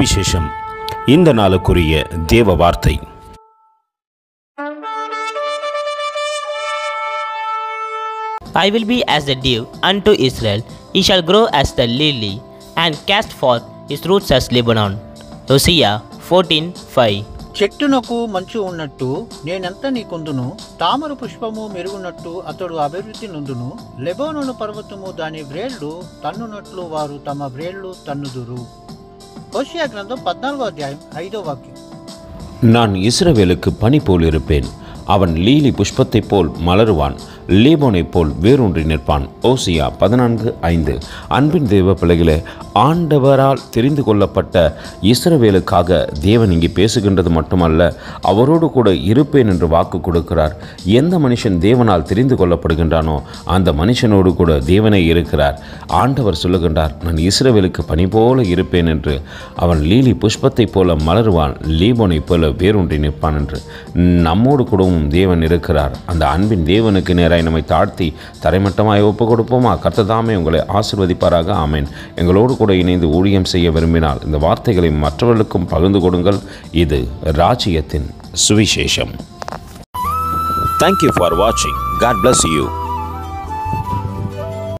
சுவிசேஷம். இந்த நாளுக்குரிய தேவ வார்த்தை. I will be as the dew unto Israel, he shall grow as the lily, and cast forth his roots as Lebanon. Hosea 14:5. చెట్టునకు మంచు ఉన్నట్టు నేనెంత నీకుందును, తామర పుష్పము మెరుగునట్టు అతడు అభివృద్ధి నొందును. లెబానోను పర్వతము దాని వ్రేళ్లు తన్నునట్లు వారు తమ వ్రేళ్లు తన్నుదురు. హోషేయ గ్రంథం 14వ అధ్యాయం 5వ వాక్యం. நான் இஸ்ரவேலுக்கு பனி போல் இருப்பேன், அவன் லீலி புஷ்பத்தைப் போல் மலருவான், லீபோனைப் போல் வேரூன்றி நிற்பான். ஓசியா 14:5. அன்பின் தேவ பிள்ளைகளே, ஆண்டவரால் தெரிந்து கொள்ளப்பட்ட இஸ்ரவேலுக்காக தேவன் இங்கே பேசுகின்றது மட்டுமல்ல, அவரோடு கூட இருப்பேன் என்று வாக்கு கொடுக்கிறார். எந்த மனுஷன் தேவனால் தெரிந்து கொள்ளப்படுகின்றானோ அந்த மனுஷனோடு கூட தேவனே இருக்கிறார். ஆண்டவர் சொல்லுகின்றார், நான் இஸ்ரவேலுக்கு பனி போல இருப்பேன் என்று. அவன் லீலி புஷ்பத்தைப் போல மலருவான், லீபோனைப் போல வேரூன்றி நிற்பான் என்று. நம்மோடு கூடவும் தேவன் இருக்கிறார். அந்த அன்பின் தேவனுக்கு நேராய் நம்மை தாழ்த்தி தரைமட்டமாய் ஒப்பு கொடுப்போமா? கர்த்தர் தாமே உங்களை ஆசீர்வதிப்பாராக. ஆமென். எங்களோடு கூட இணைந்து ஊழியம் செய்ய விரும்பினால் இந்த வார்த்தைகளை மற்றவர்களுக்கும் பகிர்ந்து கொடுங்கள். இது ராஜ்யத்தின் சுவிசேஷம். Thank you for watching. God bless you.